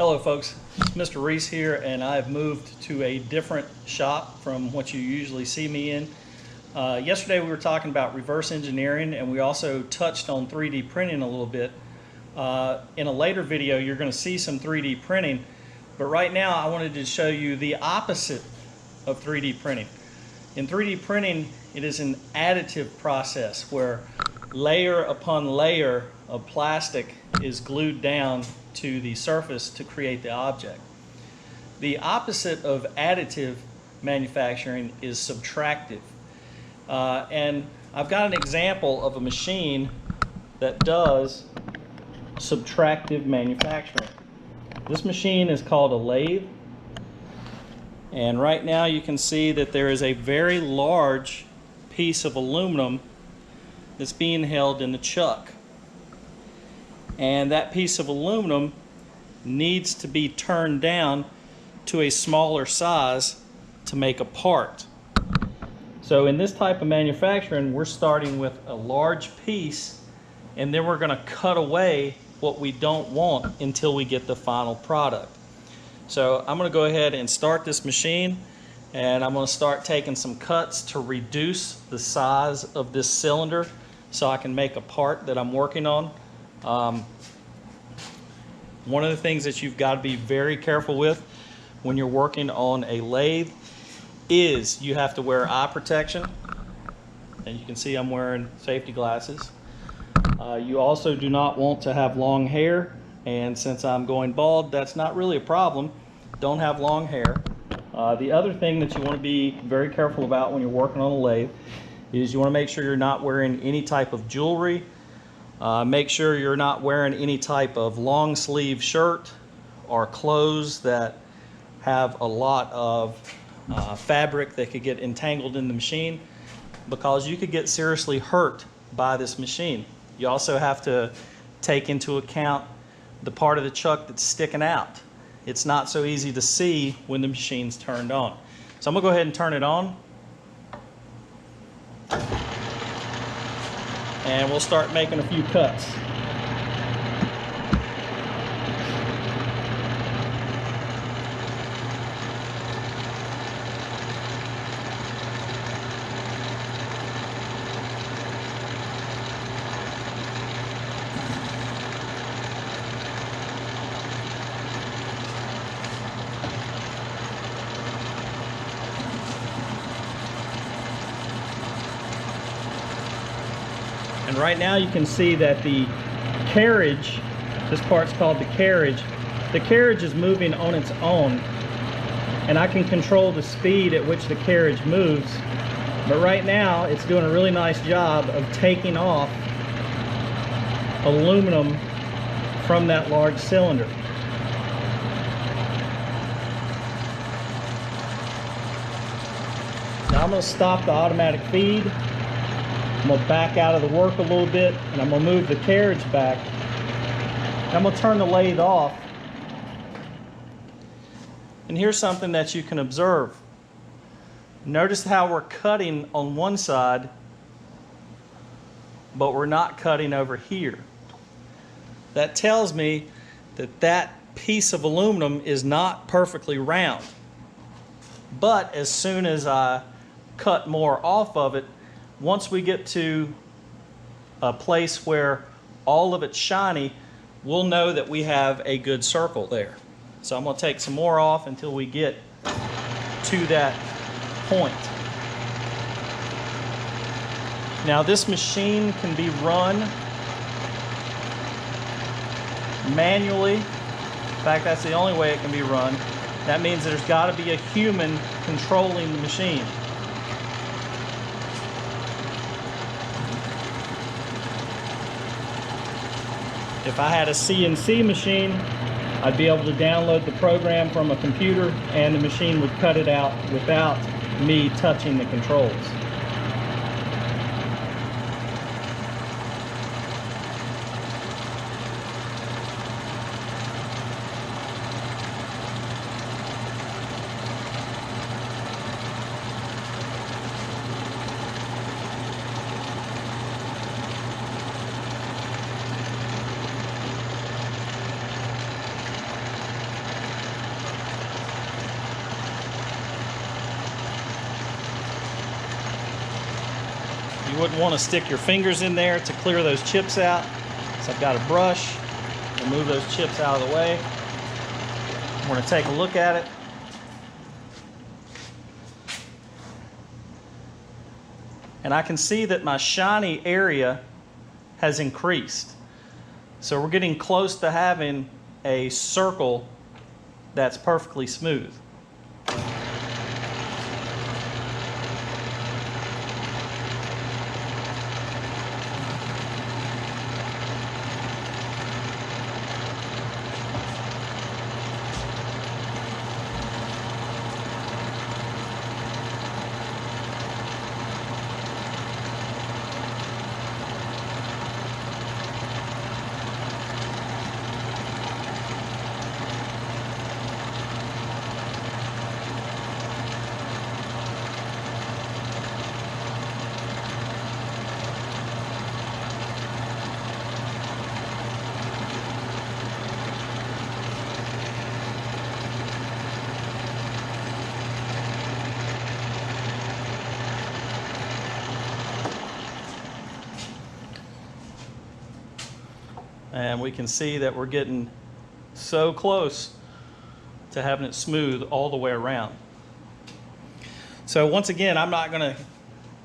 Hello folks, it's Mr. Reese here, and I've moved to a different shop from what you usually see me in. Yesterday we were talking about reverse engineering, and we also touched on 3D printing a little bit. In a later video you're going to see some 3D printing, but right now I wanted to show you the opposite of 3D printing. In 3D printing, it is an additive process where layer upon layer of plastic is glued down to the surface to create the object. The opposite of additive manufacturing is subtractive. And I've got an example of a machine that does subtractive manufacturing. This machine is called a lathe, and right now you can see that there is a very large piece of aluminum that's being held in the chuck. And that piece of aluminum needs to be turned down to a smaller size to make a part. So in this type of manufacturing, we're starting with a large piece, and then we're going to cut away what we don't want until we get the final product. So I'm going to go ahead and start this machine, and I'm going to start taking some cuts to reduce the size of this cylinder so I can make a part that I'm working on. One of the things that you've got to be very careful with when you're working on a lathe is you have to wear eye protection, and you can see I'm wearing safety glasses. You also do not want to have long hair, and since I'm going bald, that's not really a problem. Don't have long hair. The other thing that you want to be very careful about when you're working on a lathe is you want to make sure you're not wearing any type of jewelry. Make sure you're not wearing any type of long sleeve shirt or clothes that have a lot of fabric that could get entangled in the machine, because you could get seriously hurt by this machine. You also have to take into account the part of the chuck that's sticking out. It's not so easy to see when the machine's turned on. So I'm going to go ahead and turn it on, and we'll start making a few cuts. And right now you can see that the carriage, this part's called the carriage is moving on its own, and I can control the speed at which the carriage moves. But right now it's doing a really nice job of taking off aluminum from that large cylinder. Now I'm going to stop the automatic feed. I'm going to back out of the work a little bit, and I'm going to move the carriage back. I'm going to turn the lathe off. And here's something that you can observe. Notice how we're cutting on one side, but we're not cutting over here. That tells me that that piece of aluminum is not perfectly round. But as soon as I cut more off of it, once we get to a place where all of it's shiny, we'll know that we have a good circle there. So I'm going to take some more off until we get to that point. Now this machine can be run manually. In fact, that's the only way it can be run. That means there's got to be a human controlling the machine. If I had a CNC machine, I'd be able to download the program from a computer, and the machine would cut it out without me touching the controls. You wouldn't want to stick your fingers in there to clear those chips out. So I've got a brush to move those chips out of the way. I'm going to take a look at it. And I can see that my shiny area has increased. So we're getting close to having a circle that's perfectly smooth. And we can see that we're getting so close to having it smooth all the way around. So once again, I'm not going to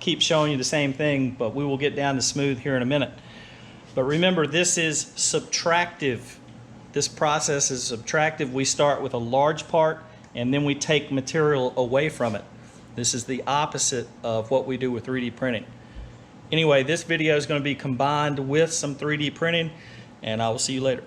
keep showing you the same thing, but we will get down to smooth here in a minute. But remember, this is subtractive. This process is subtractive. We start with a large part and then we take material away from it. This is the opposite of what we do with 3D printing. Anyway, this video is going to be combined with some 3D printing, and I will see you later.